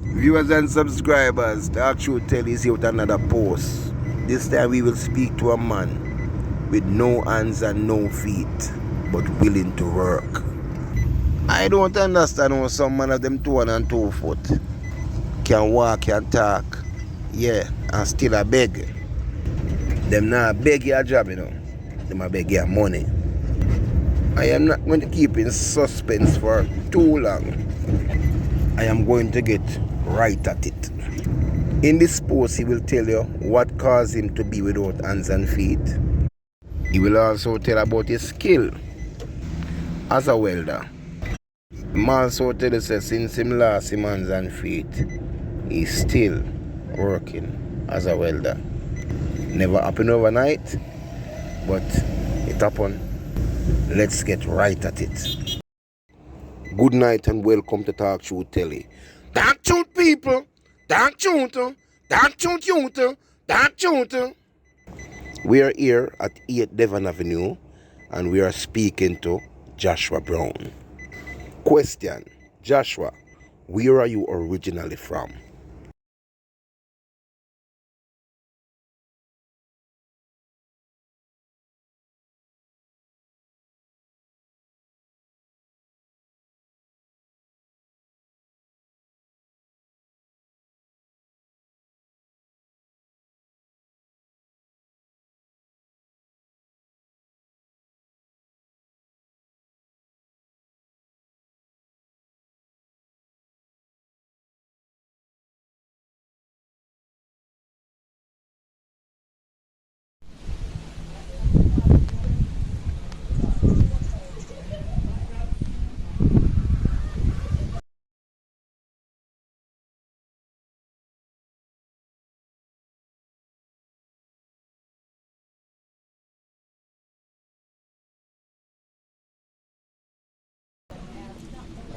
Viewers and subscribers, Dark Truth Tell is here with another post. This time we will speak to a man with no hands and no feet, but willing to work. I don't understand how some man of them 2 foot can walk and talk, yeah, and still a beg. Them not beg your job, you know. Them a beg your money. I am not going to keep in suspense for too long. I am going to get right at it. In this post, he will tell you what caused him to be without hands and feet. He will also tell about his skill as a welder. He also tell us that since him lost his hands and feet, he's still working as a welder. Never happened overnight, but it happened. Let's get right at it. Good night and welcome to Talk Truth Telly. Dark Truth people, Dark Truth, Dark Truth youth, Dark Truth. We are here at 8 Devon Avenue and we are speaking to Joshua Brown. Question, Joshua, where are you originally from?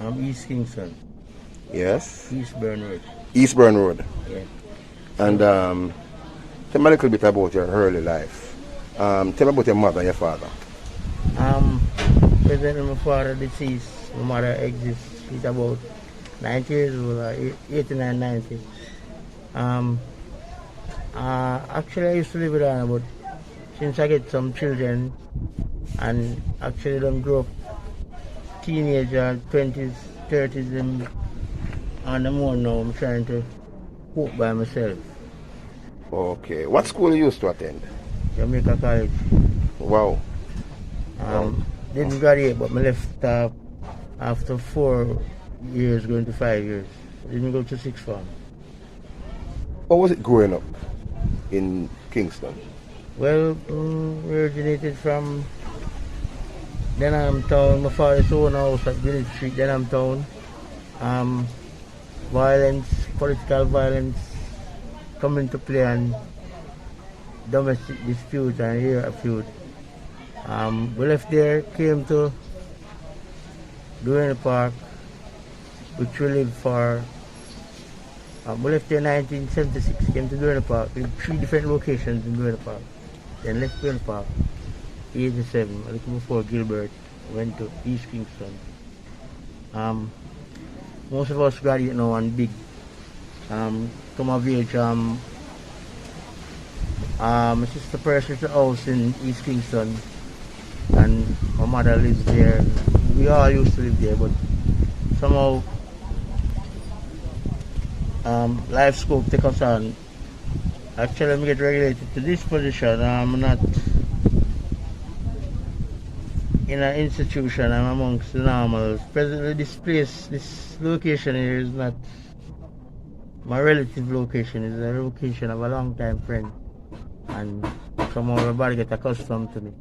I'm East Kingston, Yes? Eastburn Road. Eastburn Road. Yeah. And tell me a little bit about your early life. Tell me about your mother and your father. Presently my father deceased, my mother exists. She's about 90 years old, 89, 90. Actually I used to live with her, but since I get some children and actually them grow up teenager, 20s, 30s, them on the more now I'm trying to cope by myself. Okay. What school you used to attend? Jamaica College. Wow. Didn't graduate, but I left after 4 years, going to 5 years. Didn't go to sixth form. How was it growing up in Kingston? Well, we originated from Denham Town. My father's own house at Village Street, Denham Town. Violence, political violence come into play and domestic dispute and here a feud. We left there, came to Duane Park, which we lived for. We left there in 1976, came to Duane Park, in 3 different locations in Duane Park. Then left Duane Park, 87, a little before Gilbert, went to East Kingston. Most of us graduate now and big. Come of age, my sister purchased a house in East Kingston and my mother lives there. We all used to live there, but somehow life scope take us on. Actually, I get regulated to this position. I'm not in an institution, I'm amongst the normals. Presently, this place, this location here is not my relative location, it's a location of a long time friend. And somehow everybody get accustomed to me.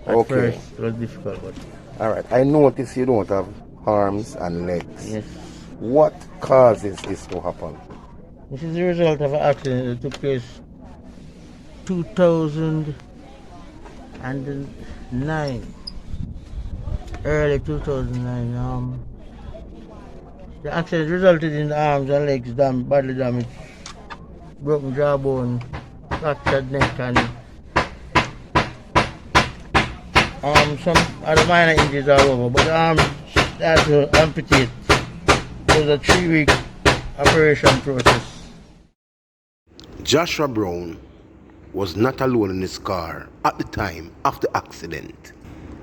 At first, it was difficult, but... Alright, I notice you don't have arms and legs. Yes. What causes this to happen? This is the result of an accident that took place 2009. Early 2009. The accident resulted in the arms and legs badly damaged, broken jawbone, fractured neck, and some other minor injuries all over. But the arms had to amputate. It was a 3-week operation process. Joshua Brown was not alone in his car at the time of the accident.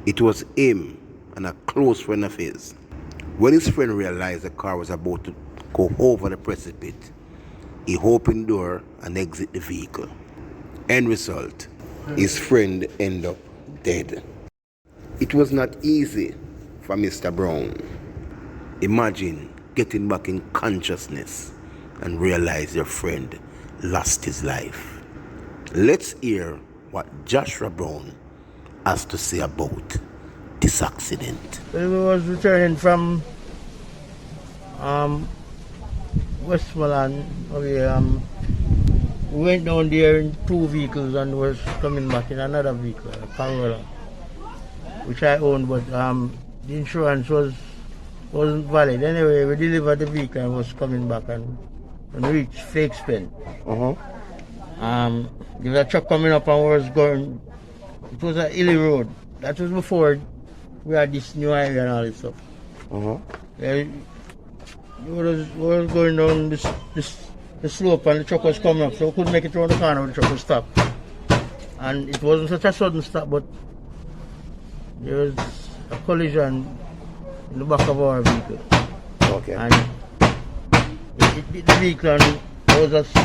It was him and a close friend of his. When his friend realized the car was about to go over the precipice, he opened the door and exited the vehicle. End result, his friend ended up dead. It was not easy for Mr. Brown. Imagine getting back in consciousness and realize your friend lost his life. Let's hear what Joshua Brown has to say about this accident. When we was returning from Westmoreland, we went down there in 2 vehicles and was coming back in another vehicle, a Corolla, which I owned, but the insurance wasn't valid. Anyway, we delivered the vehicle and was coming back and reached Flakes Pen. There was a truck coming up and was going. It was a hilly road. That was before we had this new highway and all this stuff. We was going down the slope and the truck was coming up, so we couldn't make it around the corner when the truck was stopped. And it wasn't such a sudden stop, but there was a collision in the back of our vehicle. Okay. And it hit the vehicle and I was just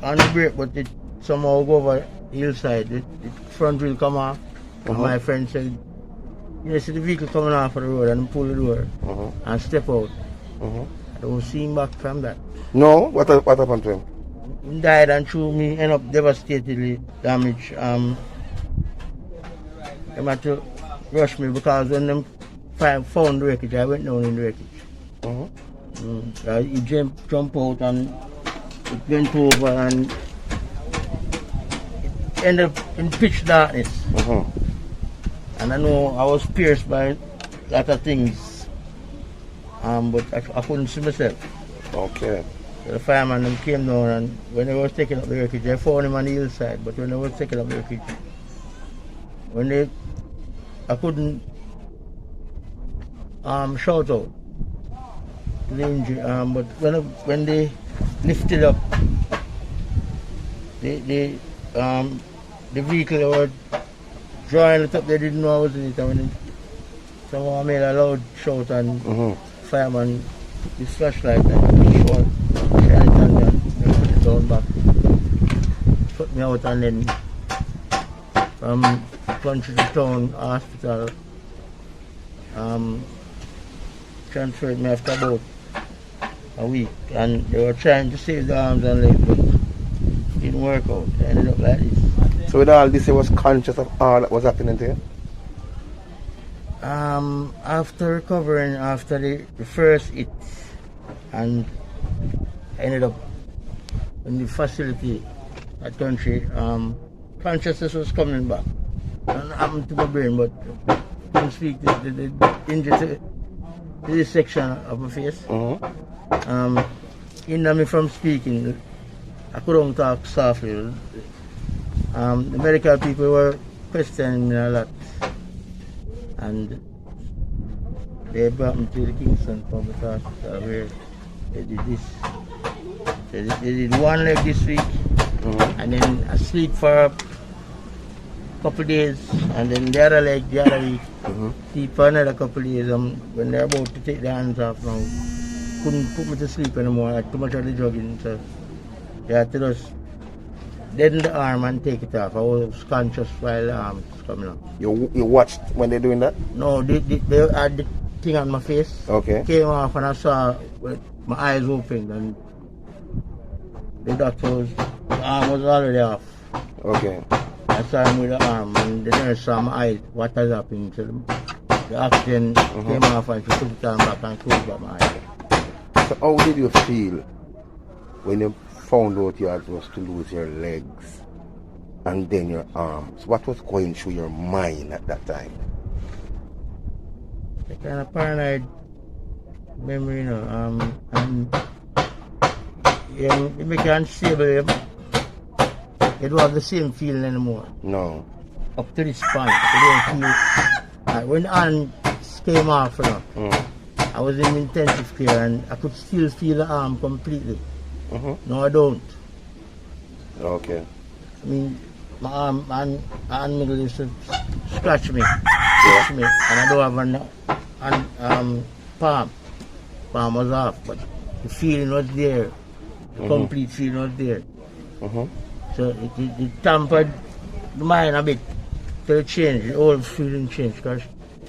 on the brake, but it somehow go over the hillside. The front wheel come off. And my friend said, you see the vehicle coming off of the road, and pull the door and step out. I don't see him back from that. No? What happened to him? He died and threw me, ended up devastatedly damaged. They had to rush me because when them found the wreckage, I went down in the wreckage. He jumped out and it went over and it ended up in pitch darkness. And I know I was pierced by a lot of things, but I couldn't see myself. Okay. So the fireman them came down, and when they was taking up the wreckage, they found him on the hillside. But when they was taking up the wreckage, I couldn't shout out to the injury. But when they lifted up the vehicle, they were drawing it up, they didn't know I was in it. And when someone made a loud shout, and fireman his flashlight and shone it on me and they put it down back, put me out, and then from country to town hospital, transferred me after about a week, and they were trying to save the arms and legs, but it didn't work out. It ended up like this. So with all this, he was conscious of all that was happening to you? After recovering after the first hit, and I ended up in the facility at country, consciousness was coming back. And happened to my brain, but couldn't speak the injury to this section of my face. Hindered me from speaking. I couldn't talk softly. The medical people were questioning me a lot, and they brought me to the Kingston Public Hospital where they did this. They did one leg this week, and then I sleep for a couple of days, and then the other leg the other week. Sleep for another couple of days. When they're about to take the hands off now, couldn't put me to sleep anymore. I had too much of the drugging, so they had to just deaden the arm and take it off. I was conscious while the arm was coming up. You watched when they're doing that? No, they had the thing on my face. Okay. Came off and I saw with my eyes open, and the doctor's arm was already off. Okay. I saw him with the arm, and the nurse saw my eyes, what has happened. So the oxygen came off and she took it on back and closed back my eyes. So how did you feel when you found out you had to lose your legs and then your arms? What was going through your mind at that time? The kind of paranoid memory, and it make you unstable. You don't have the same feeling anymore. No. Up to this point, you don't feel. When the hands came off, I was in intensive care and I could still feel the arm completely. Mm-hmm. No, I don't. Okay. I mean, my arm and middle used to scratch me, itch me, and I don't have an palm. Palm was off, but the feeling was there. The complete feeling was there. Mm-hmm. So it tampered the mind a bit. So it changed, the whole feeling changed because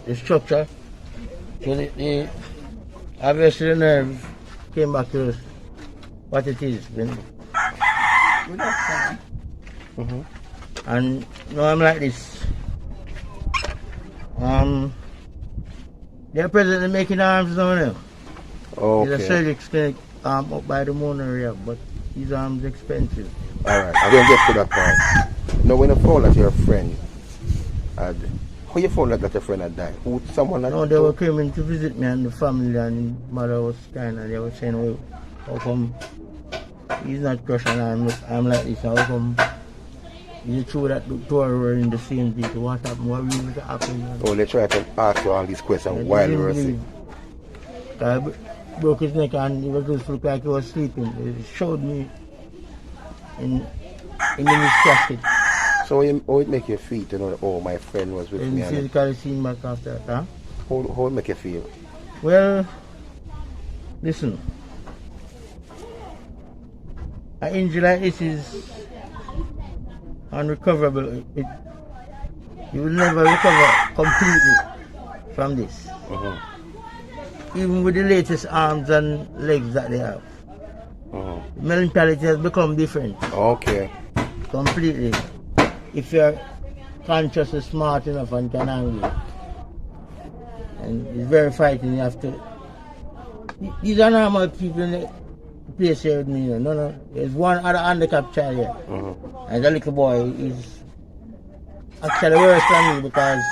the structure, so obviously the nerve came back to what it is. Mm-hmm. And now I'm like this. They're presently making arms now. Okay. There's a surgery clinic up by the moon area, but these arms expensive. Alright, I'm going to get to that part. Now, when you found that your friend had... How you found out that your friend had died? Who, someone had... No, they were coming to visit me and the family, and his mother was kind of, they were saying, well, how come he's not crushing and I'm like this, how come is it true that the two were in the same place? What happened? What really happened? Oh, they tried to ask you all these questions while you were sick. I broke his neck and he was just look like he was sleeping. It showed me in his casket. So how it make you feel to know that, oh, my friend was with me? And physically seen back after that, huh? How it make you feel? Well, listen. An injury like this is unrecoverable. You will never recover completely from this. Even with the latest arms and legs that they have. The mentality has become different. Okay. Completely. If you're conscious and smart enough and can handle it. And it's very frightening. You have to. These are normal people in the place here with me. No. There's one other handicapped child here. And the little boy is actually worse than me because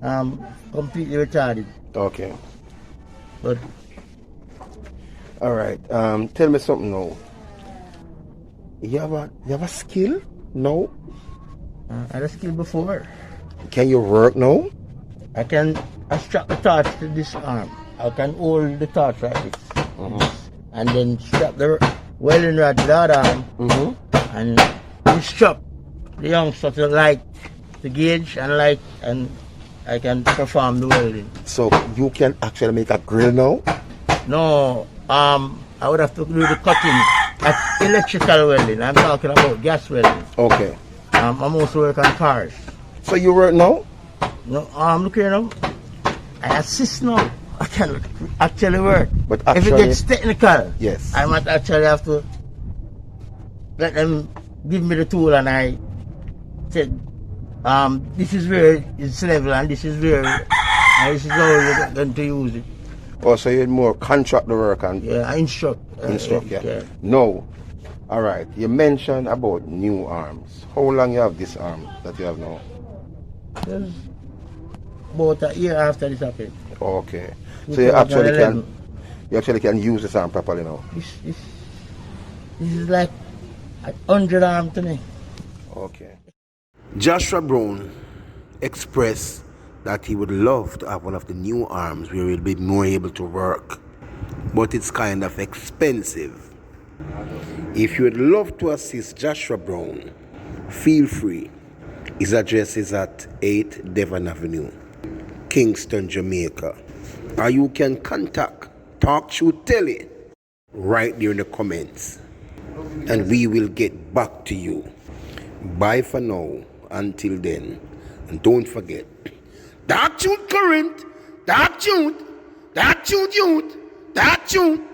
I'm completely retarded. Okay. But alright. Tell me something now. You have a skill? No? I had a skill before. Can you work now? I can strap the torch to this arm. I can hold the torch like this. And then strap the welding rod to the other arm. And instruct the youngster to light the gauge and light, and I can perform the welding. So you can actually make a grill now? No, I would have to do the cutting at electrical welding. I'm talking about gas welding. Okay. I'm also work on cars. So you work now? No, look here now. I assist now. I can actually work. But actually, if it gets technical, yes, I might actually have to let them give me the tool and I said, this is where it's level and this is where this is how we're going to use it. Oh, so you're more contract the work and... Yeah, I instruct. Yeah. No. Alright, you mentioned about new arms. How long you have this arm that you have now? Just about a year after this happened. Okay. So you actually can use this arm properly now? This is like 100 arm to me. Okay. Joshua Brown expressed that he would love to have one of the new arms where he'll be more able to work. But it's kind of expensive. If you would love to assist Joshua Brown, feel free. His address is at 8 Devon Avenue, Kingston, Jamaica. Or you can contact Talk Shoot Telly right there in the comments. And we will get back to you. Bye for now. Until then. And don't forget, Dark Tune Current, Dark Tune, Dark Tune Youth, Dark Tune.